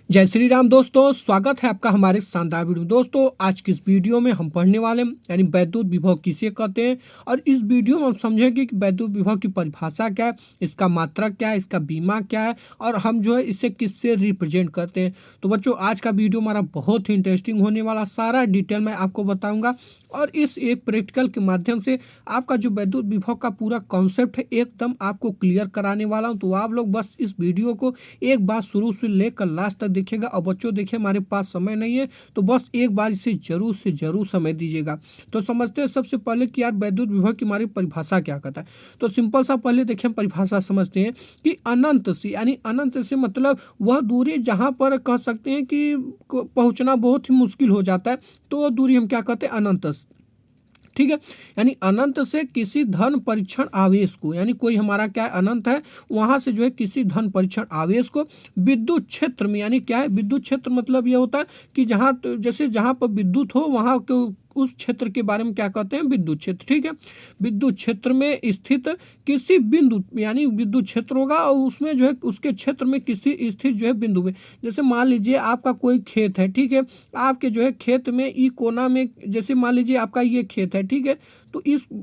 जय श्री राम दोस्तों, स्वागत है आपका हमारे शानदार वीडियो में। दोस्तों आज की इस वीडियो में हम पढ़ने वाले हैं यानी वैद्युत विभव किसे कहते हैं, और इस वीडियो में हम समझेंगे कि वैद्युत विभव की परिभाषा क्या है, इसका मात्रक क्या है, इसका बीमा क्या है और हम जो है इसे किससे रिप्रेजेंट करते हैं। तो बच्चों आज का वीडियो हमारा बहुत ही इंटरेस्टिंग होने वाला, सारा डिटेल मैं आपको बताऊँगा और इस एक प्रैक्टिकल के माध्यम से आपका जो वैद्युत विभव का पूरा कॉन्सेप्ट है एकदम आपको क्लियर कराने वाला हूँ। तो आप लोग बस इस वीडियो को एक बार शुरू से लेकर लास्ट तक देखिएगा। और बच्चों देखिए हमारे पास समय नहीं है तो बस एक बार इसे जरूर से जरूर समय दीजिएगा। तो समझते हैं सबसे पहले कि यार वैद्युत विभव की हमारी परिभाषा क्या कहता है। तो सिंपल सा पहले देखिए हम परिभाषा समझते हैं कि अनंत से, यानी अनंत से मतलब वह दूरी जहाँ पर कह सकते हैं कि पहुँचना बहुत ही मुश्किल हो जाता है, तो वह दूरी हम क्या कहते हैं, अनंत। ठीक है, यानी अनंत से किसी धन परीक्षण आवेश को, यानी कोई हमारा क्या है अनंत है, वहां से जो है किसी धन परीक्षण आवेश को विद्युत क्षेत्र में, यानी क्या है विद्युत क्षेत्र मतलब ये होता है कि जहाँ जैसे जहाँ पर विद्युत हो वहाँ के उस क्षेत्र के बारे में क्या कहते हैं, विद्युत क्षेत्र। ठीक है, विद्युत क्षेत्र में स्थित किसी बिंदु, यानी विद्युत क्षेत्र होगा और उसमें जो है उसके क्षेत्र में किसी स्थित जो है बिंदु में, जैसे मान लीजिए आपका कोई खेत है। ठीक है, आपके जो है खेत में ई कोना में, जैसे मान लीजिए आपका ये खेत है। ठीक है, तो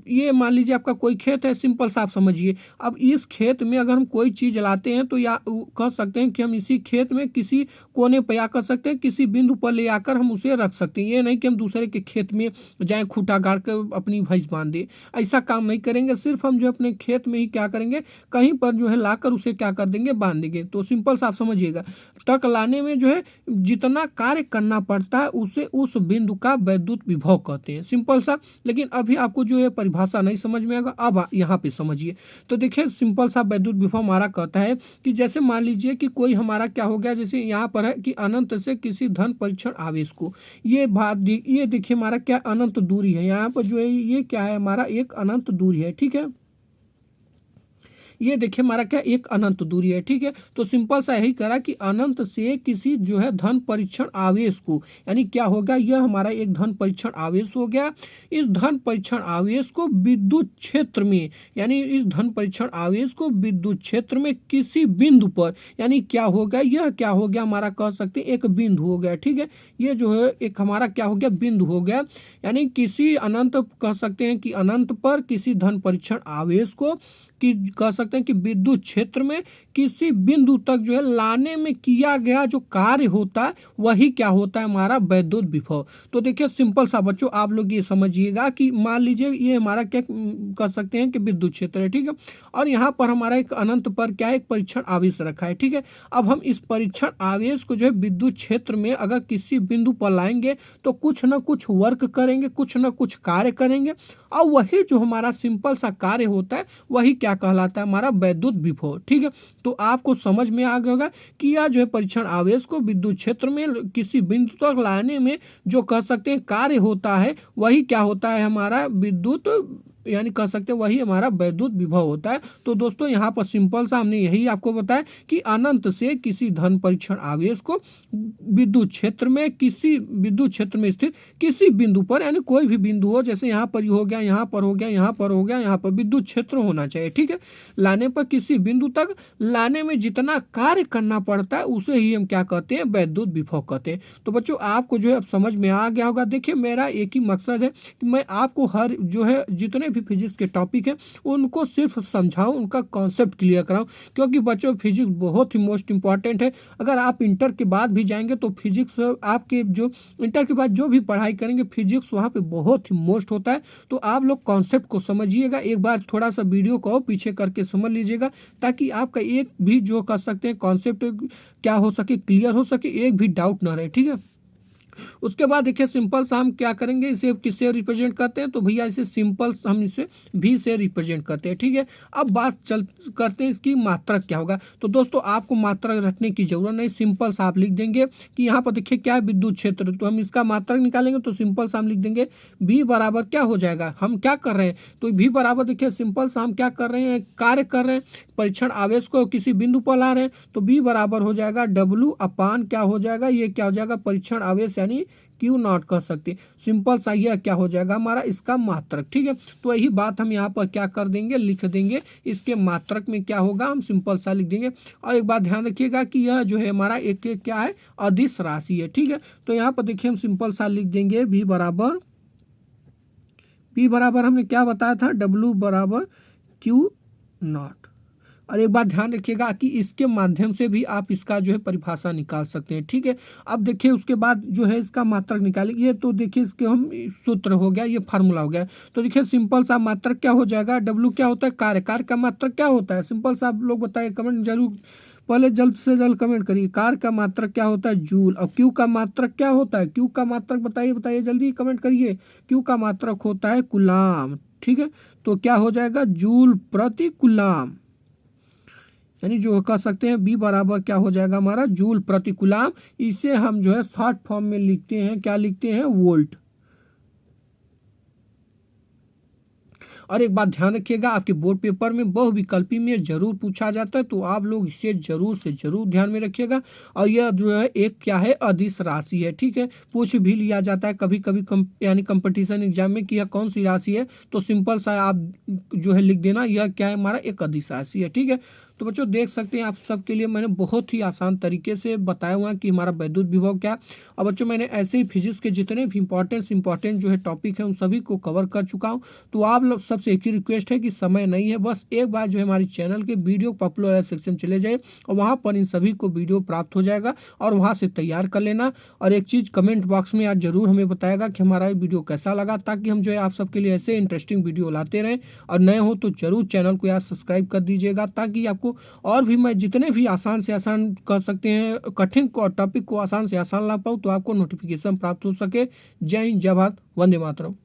ये मान लीजिए आपका कोई खेत है, सिंपल सा आप समझिए। अब इस खेत में अगर हम कोई चीज़ लाते हैं तो या कह सकते हैं कि हम इसी खेत में किसी कोने पर या कर सकते हैं किसी बिंदु पर ले आकर हम उसे रख सकते हैं। ये नहीं कि हम दूसरे के खेत में जाए खूंटा गाड़ कर अपनी भैंस बांध दे, ऐसा काम नहीं करेंगे। सिर्फ हम जो अपने खेत में ही क्या करेंगे, कहीं पर जो है लाकर उसे क्या कर देंगे, बांध देंगे। तो सिंपल सा आप समझिएगा, तक लाने में जो है जितना कार्य करना पड़ता है उसे उस बिंदु का वैद्युत विभव कहते हैं, सिंपल सा। लेकिन अभी आपको जो है परिभाषा नहीं समझ में आएगा, अब यहाँ पे समझिए। तो देखिए सिंपल सा वैद्युत विभव हमारा कहता है कि जैसे मान लीजिए कि कोई हमारा क्या हो गया, जैसे यहाँ पर है कि अनंत से किसी धन परीक्षण आवेश को, ये बात ये देखिए हमारा क्या अनंत दूरी है, यहाँ पर जो है ये क्या है, हमारा एक अनंत दूरी है। ठीक है, ये देखिए हमारा क्या एक अनंत दूरी है। ठीक है, तो सिंपल सा यही करा कि अनंत से किसी जो है धन परीक्षण आवेश को, यानी क्या होगा, यह हमारा एक धन परीक्षण आवेश हो गया। इस धन परीक्षण आवेश को विद्युत क्षेत्र में, यानी इस धन परीक्षण आवेश को विद्युत क्षेत्र में किसी बिंदु पर, यानी क्या हो गया, यह क्या हो गया हमारा कह सकते हैं एक बिंदु हो गया। ठीक है, ये जो है एक हमारा क्या हो गया, बिंदु हो गया। यानी किसी अनंत कह सकते हैं कि अनंत पर किसी धन परीक्षण आवेश को कि कह सकते हैं कि विद्युत क्षेत्र में किसी बिंदु तक जो है लाने में किया गया जो कार्य होता है वही क्या होता है, हमारा वैद्युत विभव। तो देखिए सिंपल सा बच्चों आप लोग ये समझिएगा कि मान लीजिए ये हमारा क्या कह सकते हैं कि विद्युत क्षेत्र है। ठीक है, और यहाँ पर हमारा एक अनंत पर क्या है, एक परीक्षण आवेश रखा है। ठीक है, अब हम इस परीक्षण आवेश को जो है विद्युत क्षेत्र में अगर किसी बिंदु पर लाएंगे तो कुछ ना कुछ वर्क करेंगे, कुछ ना कुछ कार्य करेंगे, और वही जो हमारा सिंपल सा कार्य होता है वही क्या कहलाता है, हमारा वैद्युत विभव। ठीक है, तो आपको समझ में आ गया होगा कि यह जो है परीक्षण आवेश को विद्युत क्षेत्र में किसी बिंदु तक लाने में जो कह सकते हैं कार्य होता है वही क्या होता है, हमारा विद्युत, यानी कह सकते हैं वही हमारा वैद्युत विभव होता है। तो दोस्तों यहाँ पर सिंपल सा हमने यही आपको बताया कि अनंत से किसी धन परीक्षण आवेश को विद्युत क्षेत्र में, किसी विद्युत क्षेत्र में स्थित किसी बिंदु पर, यानी कोई भी बिंदु हो, जैसे यहाँ पर हो गया, यहाँ पर हो गया, यहाँ पर हो गया, यहाँ पर विद्युत क्षेत्र होना चाहिए। ठीक है, लाने पर किसी बिंदु तक लाने में जितना कार्य करना पड़ता है उसे ही हम क्या कहते हैं, वैद्युत विभव कहते हैं। तो बच्चों आपको जो है अब समझ में आ गया होगा। देखिए मेरा एक ही मकसद है कि मैं आपको हर जो है जितने भी फिजिक्स के टॉपिक है उनको सिर्फ समझाऊं, उनका कॉन्सेप्ट क्लियर कराऊं, क्योंकि बच्चों फिजिक्स बहुत ही मोस्ट इंपॉर्टेंट है। अगर आप इंटर के बाद भी जाएंगे तो फिजिक्स आपके जो इंटर के बाद जो भी पढ़ाई करेंगे फिजिक्स वहाँ पे बहुत ही मोस्ट होता है। तो आप लोग कॉन्सेप्ट को समझिएगा, एक बार थोड़ा सा वीडियो को पीछे करके समझ लीजिएगा ताकि आपका एक भी जो कर सकते हैं कॉन्सेप्ट क्या हो सके, क्लियर हो सके, एक भी डाउट ना रहे। ठीक है, उसके बाद देखिए सिंपल सा हम क्या करेंगे, इसे किससे रिप्रेजेंट करते हैं, तो भैया इसे सिंपल हम इसे भी से रिप्रेजेंट करते हैं। ठीक है, अब बात करते हैं इसकी मात्रक क्या होगा। तो दोस्तों आपको मात्रक रखने की जरूरत नहीं, सिंपल सा आप लिख देंगे कि यहाँ पर देखिए क्या है, विद्युत क्षेत्र। तो हम इसका मात्रक निकालेंगे तो सिंपल सा हम लिख देंगे भी बराबर क्या हो जाएगा, हम क्या कर रहे हैं, तो भी बराबर देखिए सिंपल सा हम क्या कर रहे हैं, कार्य कर रहे हैं, परीक्षण आवेश को किसी बिंदु पर ला रहे हैं, तो बी बराबर हो जाएगा W अपान क्या हो जाएगा, ये क्या हो जाएगा, परीक्षण आवेश यानी क्यू नॉट कह सकते। सिंपल सा यह क्या हो जाएगा हमारा इसका मात्रक। ठीक है, तो यही बात हम यहाँ पर क्या कर देंगे, लिख देंगे। इसके मात्रक में क्या होगा, हम सिंपल सा लिख देंगे। और एक बात ध्यान रखिएगा कि यह जो है हमारा एक क्या है, अदिश राशि है। ठीक है, तो यहाँ पर देखिए हम सिंपल सा लिख देंगे v बराबर हमने क्या बताया था, W बराबर क्यू नॉट। और एक बात ध्यान रखिएगा कि इसके माध्यम से भी आप इसका जो है परिभाषा निकाल सकते हैं। ठीक है, अब देखिए उसके बाद जो है इसका मात्रक निकालेंगे। ये तो देखिए इसके हम सूत्र हो गया, ये फार्मूला हो गया। तो देखिए सिंपल सा मात्रक क्या हो जाएगा, W क्या होता है, कार्य। कार्य का मात्रक क्या होता है, सिंपल सा आप लोग बताइए, कमेंट जरूर, पहले जल्द से जल्द कमेंट करिए। कार्य का मात्रक क्या होता है, जूल। और क्यू का मात्रक क्या होता है, क्यू का मात्रक बताइए जल्दी कमेंट करिए। क्यू का मात्रक होता है कूलाम। ठीक है, तो क्या हो जाएगा, जूल प्रति कूलाम, यानी जो कह सकते हैं बी बराबर क्या हो जाएगा हमारा, जूल प्रति कूलाम। इसे हम जो है शॉर्ट फॉर्म में लिखते हैं, क्या लिखते हैं, वोल्ट। और एक बात ध्यान रखिएगा, आपके बोर्ड पेपर में बहुविकल्पी में जरूर पूछा जाता है, तो आप लोग इसे जरूर से जरूर ध्यान में रखिएगा। और यह जो है एक क्या है, अदिश राशि है। ठीक है, पूछ भी लिया जाता है कभी कभी यानी कंपटीशन एग्जाम में कि यह कौन सी राशि है, तो सिंपल सा आप जो है लिख देना, यह क्या है हमारा एक अदिश राशि है। ठीक है, तो बच्चों देख सकते हैं आप सबके लिए मैंने बहुत ही आसान तरीके से बताया हुआ कि हमारा वैद्युत विभव क्या है। और बच्चों मैंने ऐसे ही फिजिक्स के जितने भी इंपॉर्टेंट जो है टॉपिक हैं उन सभी को कवर कर चुका हूँ। तो आप लोग सबसे एक ही रिक्वेस्ट है कि समय नहीं है, बस एक बार जो है हमारे चैनल के वीडियो पॉपुलर वाले सेक्शन चले जाए और वहाँ पर इन सभी को वीडियो प्राप्त हो जाएगा और वहाँ से तैयार कर लेना। और एक चीज़ कमेंट बॉक्स में आज जरूर हमें बताएगा कि हमारा ये वीडियो कैसा लगा, ताकि हम जो है आप सबके लिए ऐसे इंटरेस्टिंग वीडियो लाते रहें। और नए हो तो जरूर चैनल को यार सब्सक्राइब कर दीजिएगा, ताकि आपको और भी मैं जितने भी आसान से आसान कर सकते हैं कठिन टॉपिक को आसान से आसान ला पाऊँ, तो आपको नोटिफिकेशन प्राप्त हो सके। जय हिंद, जय भारत, वंदे मातरम।